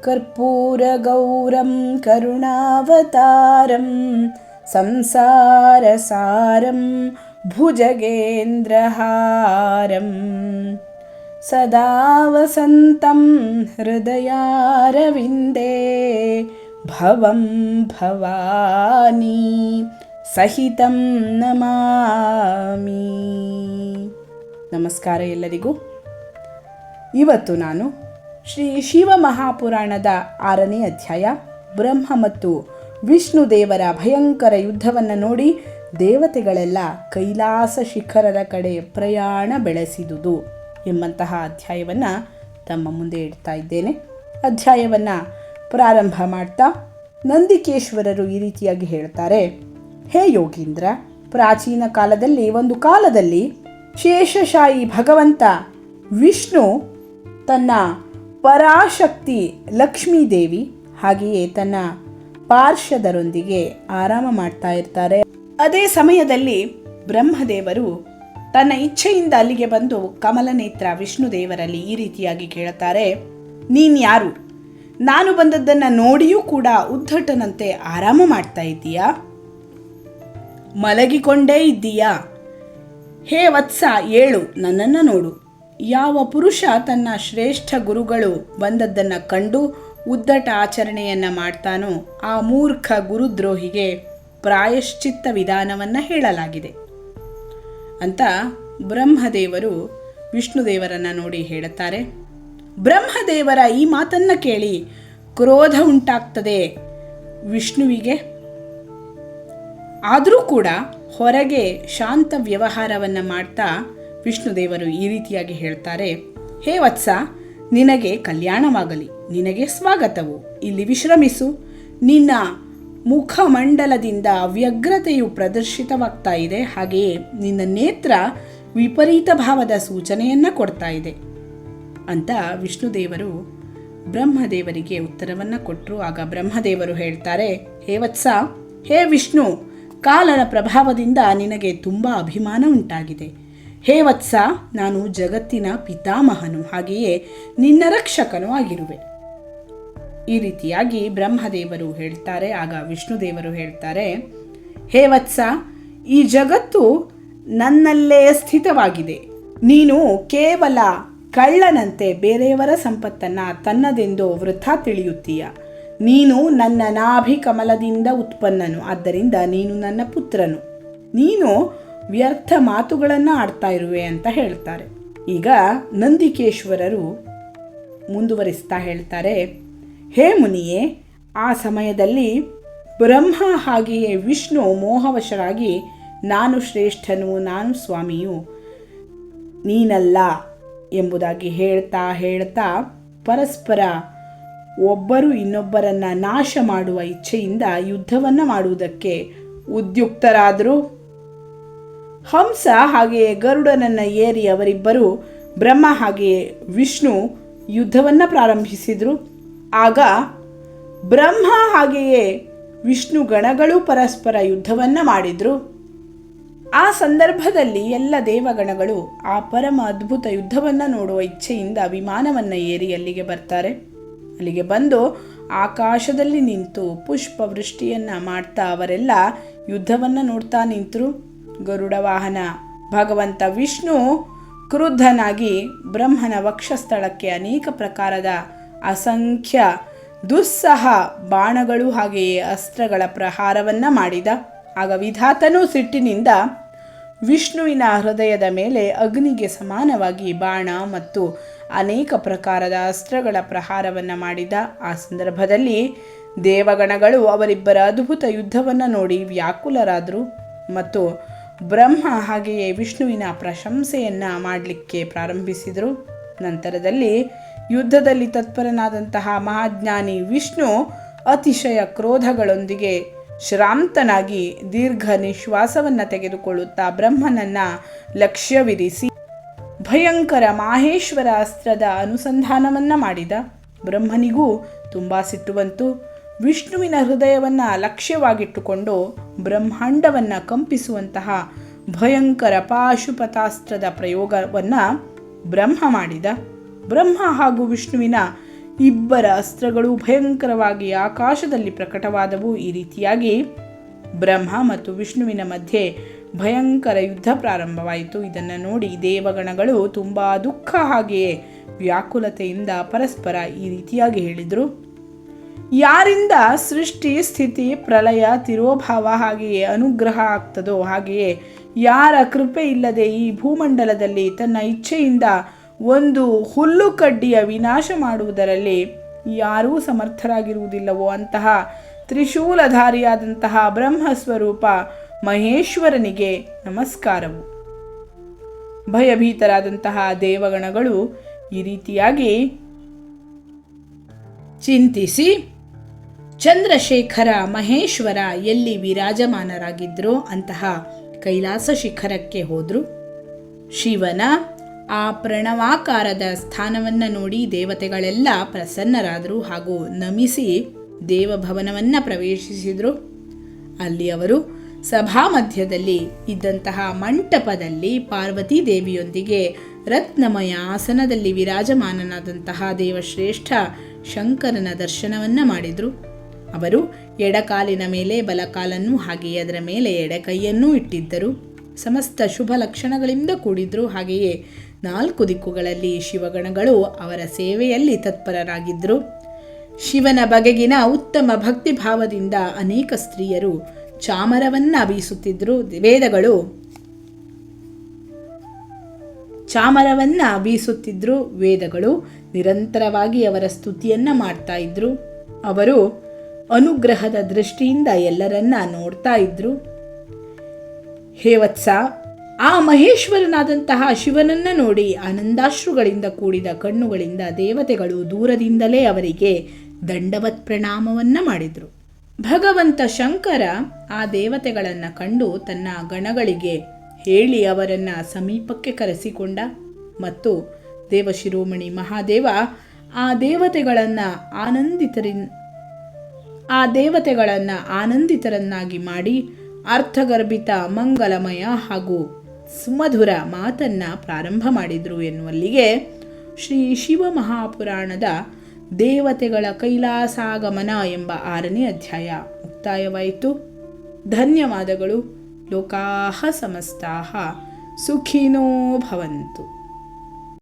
ಕರ್ಪೂರಗೌರಂ ಕರುಣಾವತಾರಂ ಸಂಸಾರಸಾರಂ ಭುಜಗೇಂದ್ರಹಾರಂ ಸದಾ ವಸಂತಂ ಹೃದಯಾರವಿಂದೇ ಭವಂ ಭವಾನಿ ಸಹಿತಂ ನಮಾಮಿ. ನಮಸ್ಕಾರ ಎಲ್ಲರಿಗೂ. ಇವತ್ತು ನಾನು ಶ್ರೀ ಶಿವ ಮಹಾಪುರಾಣದ 6ನೇ ಅಧ್ಯಾಯ ಬ್ರಹ್ಮ ಮತ್ತು ವಿಷ್ಣು ದೇವರ ಭಯಂಕರ ಯುದ್ಧವನ್ನು ನೋಡಿ ದೇವತೆಗಳೆಲ್ಲ ಕೈಲಾಸ ಶಿಖರದ ಕಡೆ ಪ್ರಯಾಣ ಬೆಳೆಸಿದುದು ಎಂಬಂತಹ ಅಧ್ಯಾಯವನ್ನು ತಮ್ಮ ಮುಂದೆ ಇಡ್ತಾ ಇದ್ದೇನೆ. ಅಧ್ಯಾಯವನ್ನು ಪ್ರಾರಂಭ ಮಾಡ್ತಾ ನಂದಿಕೇಶ್ವರರು ಈ ರೀತಿಯಾಗಿ ಹೇಳ್ತಾರೆ. ಹೇ ಯೋಗೀಂದ್ರ, ಪ್ರಾಚೀನ ಒಂದು ಕಾಲದಲ್ಲಿ ಶೇಷಶಾಹಿ ಭಗವಂತ ವಿಷ್ಣು ತನ್ನ ಪರಾಶಕ್ತಿ ಲಕ್ಷ್ಮೀದೇವಿ ಹಾಗೆಯೇ ತನ್ನ ಪಾರ್ಷದರೊಂದಿಗೆ ಆರಾಮ ಮಾಡ್ತಾ ಇರ್ತಾರೆ. ಅದೇ ಸಮಯದಲ್ಲಿ ಬ್ರಹ್ಮದೇವರು ತನ್ನ ಇಚ್ಛೆಯಿಂದ ಅಲ್ಲಿಗೆ ಬಂದು ಕಮಲನೇತ್ರ ವಿಷ್ಣು ದೇವರಲ್ಲಿ ಈ ರೀತಿಯಾಗಿ ಕೇಳುತ್ತಾರೆ. ನೀನ್ ಯಾರು? ನಾನು ಬಂದದ್ದನ್ನು ನೋಡಿಯೂ ಕೂಡ ಉದ್ಧಟನಂತೆ ಆರಾಮ ಮಾಡ್ತಾ ಇದ್ದೀಯಾ? ಮಲಗಿಕೊಂಡೇ ಇದ್ದೀಯಾ? ಹೇ ವತ್ಸ, ಏಳು, ನನ್ನನ್ನು ನೋಡು. ಯಾವ ಪುರುಷ ತನ್ನ ಶ್ರೇಷ್ಠ ಗುರುಗಳು ಬಂದದ್ದನ್ನು ಕಂಡು ಉದ್ದಟ ಆಚರಣೆಯನ್ನು ಮಾಡ್ತಾನೋ ಆ ಮೂರ್ಖ ಗುರುದ್ರೋಹಿಗೆ ಪ್ರಾಯಶ್ಚಿತ್ತ ವಿಧಾನವನ್ನು ಹೇಳಲಾಗಿದೆ ಅಂತ ಬ್ರಹ್ಮದೇವರು ವಿಷ್ಣುದೇವರನ್ನು ನೋಡಿ ಹೇಳುತ್ತಾರೆ. ಬ್ರಹ್ಮದೇವರ ಈ ಮಾತನ್ನು ಕೇಳಿ ಕ್ರೋಧ ಉಂಟಾಗ್ತದೆ ವಿಷ್ಣುವಿಗೆ. ಆದರೂ ಕೂಡ ಹೊರಗೆ ಶಾಂತ ವ್ಯವಹಾರವನ್ನು ಮಾಡ್ತಾ ವಿಷ್ಣುದೇವರು ಈ ರೀತಿಯಾಗಿ ಹೇಳ್ತಾರೆ. ಹೇ ವತ್ಸ, ನಿನಗೆ ಕಲ್ಯಾಣವಾಗಲಿ, ನಿನಗೆ ಸ್ವಾಗತವು. ಇಲ್ಲಿ ವಿಶ್ರಮಿಸು. ನಿನ್ನ ಮುಖಮಂಡಲದಿಂದ ವ್ಯಗ್ರತೆಯು ಪ್ರದರ್ಶಿತವಾಗ್ತಾ ಇದೆ, ಹಾಗೆಯೇ ನಿನ್ನ ನೇತ್ರ ವಿಪರೀತ ಭಾವದ ಸೂಚನೆಯನ್ನು ಕೊಡ್ತಾ ಇದೆ ಅಂತ ವಿಷ್ಣುದೇವರು ಬ್ರಹ್ಮದೇವರಿಗೆ ಉತ್ತರವನ್ನು ಕೊಟ್ಟರು. ಆಗ ಬ್ರಹ್ಮದೇವರು ಹೇಳ್ತಾರೆ, ಹೇ ವತ್ಸ, ಹೇ ವಿಷ್ಣು, ಕಾಲನ ಪ್ರಭಾವದಿಂದ ನಿನಗೆ ತುಂಬ ಅಭಿಮಾನ ಉಂಟಾಗಿದೆ. ಹೇ ವತ್ಸ, ನಾನು ಜಗತ್ತಿನ ಪಿತಾಮಹನು, ಹಾಗೆಯೇ ನಿನ್ನ ರಕ್ಷಕನೂ ಆಗಿರುವೆ. ಈ ರೀತಿಯಾಗಿ ಬ್ರಹ್ಮದೇವರು ಹೇಳ್ತಾರೆ. ಆಗ ವಿಷ್ಣುದೇವರು ಹೇಳ್ತಾರೆ, ಹೇ ವತ್ಸ, ಈ ಜಗತ್ತು ನನ್ನಲ್ಲೇ ಸ್ಥಿತವಾಗಿದೆ. ನೀನು ಕೇವಲ ಕಳ್ಳನಂತೆ ಬೇರೆಯವರ ಸಂಪತ್ತನ್ನು ತನ್ನದೆಂದು ವೃಥಾ ತಿಳಿಯುತ್ತೀಯ. ನೀನು ನನ್ನ ನಾಭಿ ಕಮಲದಿಂದ ಉತ್ಪನ್ನನು, ಆದ್ದರಿಂದ ನೀನು ನನ್ನ ಪುತ್ರನು. ನೀನು ವ್ಯರ್ಥ ಮಾತುಗಳನ್ನು ಆಡ್ತಾ ಇರುವೆ ಅಂತ ಹೇಳ್ತಾರೆ. ಈಗ ನಂದಿಕೇಶ್ವರರು ಮುಂದುವರಿಸ್ತಾ ಹೇಳ್ತಾರೆ, ಹೇ ಮುನಿಯೇ, ಆ ಸಮಯದಲ್ಲಿ ಬ್ರಹ್ಮ ಹಾಗೆಯೇ ವಿಷ್ಣು ಮೋಹವಶರಾಗಿ ನಾನು ಶ್ರೇಷ್ಠನು, ನಾನು ಸ್ವಾಮಿಯು, ನೀನಲ್ಲ ಎಂಬುದಾಗಿ ಹೇಳ್ತಾ ಪರಸ್ಪರ ಒಬ್ಬರು ಇನ್ನೊಬ್ಬರನ್ನು ನಾಶ ಮಾಡುವ ಇಚ್ಛೆಯಿಂದ ಯುದ್ಧವನ್ನು ಮಾಡುವುದಕ್ಕೆ ಉದ್ಯುಕ್ತರಾದರು. ಹಂಸ ಹಾಗೆಯೇ ಗರುಡನನ್ನು ಏರಿ ಅವರಿಬ್ಬರು ಬ್ರಹ್ಮ ಹಾಗೆಯೇ ವಿಷ್ಣು ಯುದ್ಧವನ್ನು ಪ್ರಾರಂಭಿಸಿದರು. ಆಗ ಬ್ರಹ್ಮ ಹಾಗೆಯೇ ವಿಷ್ಣು ಗಣಗಳು ಪರಸ್ಪರ ಯುದ್ಧವನ್ನು ಮಾಡಿದರು. ಆ ಸಂದರ್ಭದಲ್ಲಿ ಎಲ್ಲ ದೇವಗಣಗಳು ಆ ಪರಮ ಅದ್ಭುತ ಯುದ್ಧವನ್ನು ನೋಡುವ ಇಚ್ಛೆಯಿಂದ ವಿಮಾನವನ್ನು ಏರಿ ಅಲ್ಲಿಗೆ ಬರ್ತಾರೆ. ಅಲ್ಲಿಗೆ ಬಂದು ಆಕಾಶದಲ್ಲಿ ನಿಂತು ಪುಷ್ಪ ವೃಷ್ಟಿಯನ್ನು ಮಾಡ್ತಾ ಅವರೆಲ್ಲ ಯುದ್ಧವನ್ನು ನೋಡ್ತಾ ನಿಂತರು. ಗರುಡ ವಾಹನ ಭಗವಂತ ವಿಷ್ಣು ಕ್ರುದ್ಧನಾಗಿ ಬ್ರಹ್ಮನ ವಕ್ಷಸ್ಥಳಕ್ಕೆ ಅನೇಕ ಪ್ರಕಾರದ ಅಸಂಖ್ಯ ದುಸ್ಸಹ ಬಾಣಗಳು ಹಾಗೆಯೇ ಅಸ್ತ್ರಗಳ ಪ್ರಹಾರವನ್ನು ಮಾಡಿದ. ಆಗ ವಿಧಾತನೂ ಸಿಟ್ಟಿನಿಂದ ವಿಷ್ಣುವಿನ ಹೃದಯದ ಮೇಲೆ ಅಗ್ನಿಗೆ ಸಮಾನವಾಗಿ ಬಾಣ ಮತ್ತು ಅನೇಕ ಪ್ರಕಾರದ ಅಸ್ತ್ರಗಳ ಪ್ರಹಾರವನ್ನು ಮಾಡಿದ. ಆ ಸಂದರ್ಭದಲ್ಲಿ ದೇವಗಣಗಳು ಅವರಿಬ್ಬರ ಅದ್ಭುತ ಯುದ್ಧವನ್ನು ನೋಡಿ ವ್ಯಾಕುಲರಾದರು ಮತ್ತು ಬ್ರಹ್ಮ ಹಾಗೆಯೇ ವಿಷ್ಣುವಿನ ಪ್ರಶಂಸೆಯನ್ನು ಮಾಡಲಿಕ್ಕೆ ಪ್ರಾರಂಭಿಸಿದರು. ನಂತರದಲ್ಲಿ ಯುದ್ಧದಲ್ಲಿ ತತ್ಪರನಾದಂತಹ ಮಹಾಜ್ಞಾನಿ ವಿಷ್ಣು ಅತಿಶಯ ಕ್ರೋಧಗಳೊಂದಿಗೆ ಶ್ರಾಂತನಾಗಿ ದೀರ್ಘ ನಿಶ್ವಾಸವನ್ನು ತೆಗೆದುಕೊಳ್ಳುತ್ತಾ ಬ್ರಹ್ಮನನ್ನು ಲಕ್ಷ್ಯವಿರಿಸಿ ಭಯಂಕರ ಮಾಹೇಶ್ವರ ಅಸ್ತ್ರದ ಅನುಸಂಧಾನವನ್ನು ಮಾಡಿದ. ಬ್ರಹ್ಮನಿಗೂ ತುಂಬ ಸಿಟ್ಟು ಬಂತು. ವಿಷ್ಣುವಿನ ಹೃದಯವನ್ನು ಲಕ್ಷ್ಯವಾಗಿಟ್ಟುಕೊಂಡು ಬ್ರಹ್ಮಾಂಡವನ್ನು ಕಂಪಿಸುವಂತಹ ಭಯಂಕರ ಪಾಶುಪತಾಸ್ತ್ರದ ಪ್ರಯೋಗವನ್ನು ಬ್ರಹ್ಮ ಮಾಡಿದ. ಬ್ರಹ್ಮ ಹಾಗೂ ವಿಷ್ಣುವಿನ ಇಬ್ಬರ ಅಸ್ತ್ರಗಳು ಭಯಂಕರವಾಗಿ ಆಕಾಶದಲ್ಲಿ ಪ್ರಕಟವಾದವು. ಈ ರೀತಿಯಾಗಿ ಬ್ರಹ್ಮ ಮತ್ತು ವಿಷ್ಣುವಿನ ಮಧ್ಯೆ ಭಯಂಕರ ಯುದ್ಧ ಪ್ರಾರಂಭವಾಯಿತು. ಇದನ್ನು ನೋಡಿ ದೇವಗಣಗಳು ತುಂಬ ದುಃಖ ಹಾಗೆಯೇ ವ್ಯಾಕುಲತೆಯಿಂದ ಪರಸ್ಪರ ಈ ರೀತಿಯಾಗಿ ಹೇಳಿದರು: ಯಾರಿಂದ ಸೃಷ್ಟಿ, ಸ್ಥಿತಿ, ಪ್ರಳಯ, ತಿರೋಭಾವ ಹಾಗೆಯೇ ಅನುಗ್ರಹ ಆಗ್ತದೋ, ಹಾಗೆಯೇ ಯಾರ ಕೃಪೆ ಇಲ್ಲದೆ ಈ ಭೂಮಂಡಲದಲ್ಲಿ ತನ್ನ ಇಚ್ಛೆಯಿಂದ ಒಂದು ಹುಲ್ಲು ಕಡ್ಡಿಯ ವಿನಾಶ ಮಾಡುವುದರಲ್ಲಿ ಯಾರೂ ಸಮರ್ಥರಾಗಿರುವುದಿಲ್ಲವೋ ಅಂತಹ ತ್ರಿಶೂಲಧಾರಿಯಾದಂತಹ ಬ್ರಹ್ಮಸ್ವರೂಪ ಮಹೇಶ್ವರನಿಗೆ ನಮಸ್ಕಾರವು. ಭಯಭೀತರಾದಂತಹ ದೇವಗಣಗಳು ಈ ರೀತಿಯಾಗಿ ಚಿಂತಿಸಿ ಚಂದ್ರಶೇಖರ ಮಹೇಶ್ವರ ಎಲ್ಲಿ ವಿರಾಜಮಾನರಾಗಿದ್ರೋ ಅಂತಹ ಕೈಲಾಸ ಶಿಖರಕ್ಕೆ ಹೋದರು. ಶಿವನ ಆ ಪ್ರಣವಾಕಾರದ ಸ್ಥಾನವನ್ನು ನೋಡಿ ದೇವತೆಗಳೆಲ್ಲ ಪ್ರಸನ್ನರಾದರು ಹಾಗೂ ನಮಿಸಿ ದೇವಭವನವನ್ನು ಪ್ರವೇಶಿಸಿದರು. ಅಲ್ಲಿ ಅವರು ಸಭಾ ಮಧ್ಯದಲ್ಲಿ ಇದ್ದಂತಹ ಮಂಟಪದಲ್ಲಿ ಪಾರ್ವತೀ ದೇವಿಯೊಂದಿಗೆ ರತ್ನಮಯ ಆಸನದಲ್ಲಿ ವಿರಾಜಮಾನನಾದಂತಹ ದೇವಶ್ರೇಷ್ಠ ಶಂಕರನ ದರ್ಶನವನ್ನು ಮಾಡಿದರು. ಅವರು ಎಡಕಾಲಿನ ಮೇಲೆ ಬಲಕಾಲನ್ನು ಹಾಗೆಯೇ ಅದರ ಮೇಲೆ ಎಡಕೈಯನ್ನೂ ಇಟ್ಟಿದ್ದರು. ಸಮಸ್ತ ಶುಭ ಲಕ್ಷಣಗಳಿಂದ ಕೂಡಿದ್ರು. ಹಾಗೆಯೇ 4 ದಿಕ್ಕುಗಳಲ್ಲಿ ಶಿವಗಣಗಳು ಅವರ ಸೇವೆಯಲ್ಲಿ ತತ್ಪರರಾಗಿದ್ದರು. ಶಿವನ ಬಗೆಗಿನ ಉತ್ತಮ ಭಕ್ತಿ ಭಾವದಿಂದ ಅನೇಕ ಸ್ತ್ರೀಯರು ಚಾಮರವನ್ನ ಬೀಸುತ್ತಿದ್ದರು. ವೇದಗಳು ನಿರಂತರವಾಗಿ ಅವರ ಸ್ತುತಿಯನ್ನ ಮಾಡ್ತಾ ಇದ್ರು. ಅವರು ಅನುಗ್ರಹದ ದೃಷ್ಟಿಯಿಂದ ಎಲ್ಲರನ್ನ ನೋಡ್ತಾ ಇದ್ರು. ಹೇ ವತ್ಸ, ಆ ಮಹೇಶ್ವರನಾದಂತಹ ಶಿವನನ್ನ ನೋಡಿ ಆನಂದಾಶ್ರುಗಳಿಂದ ಕೂಡಿದ ಕಣ್ಣುಗಳಿಂದ ದೇವತೆಗಳು ದೂರದಿಂದಲೇ ಅವರಿಗೆ ದಂಡವತ್ ಪ್ರಣಾಮವನ್ನ ಮಾಡಿದರು. ಭಗವಂತ ಶಂಕರ ಆ ದೇವತೆಗಳನ್ನು ಕಂಡು ತನ್ನ ಗಣಗಳಿಗೆ ಹೇಳಿ ಅವರನ್ನ ಸಮೀಪಕ್ಕೆ ಕರೆಸಿಕೊಂಡ ಮತ್ತು ದೇವಶಿರೋಮಣಿ ಮಹಾದೇವ ಆ ದೇವತೆಗಳನ್ನು ಆನಂದಿತರನ್ನಾಗಿ ಮಾಡಿ ಅರ್ಥಗರ್ಭಿತ ಮಂಗಲಮಯ ಹಾಗೂ ಸುಮಧುರ ಮಾತನ್ನ ಪ್ರಾರಂಭ ಮಾಡಿದರು ಎನ್ನುವಲ್ಲಿಗೆ ಶ್ರೀ ಶಿವ ಮಹಾಪುರಾಣದ ದೇವತೆಗಳ ಕೈಲಾಸಾಗಮನ ಎಂಬ 6ನೇ ಅಧ್ಯಾಯ ಮುಕ್ತಾಯವಾಯಿತು. ಧನ್ಯವಾದಗಳು. ಲೋಕಾಃ ಸಮಸ್ತಾಃ ಸುಖಿನೋ ಭವಂತು.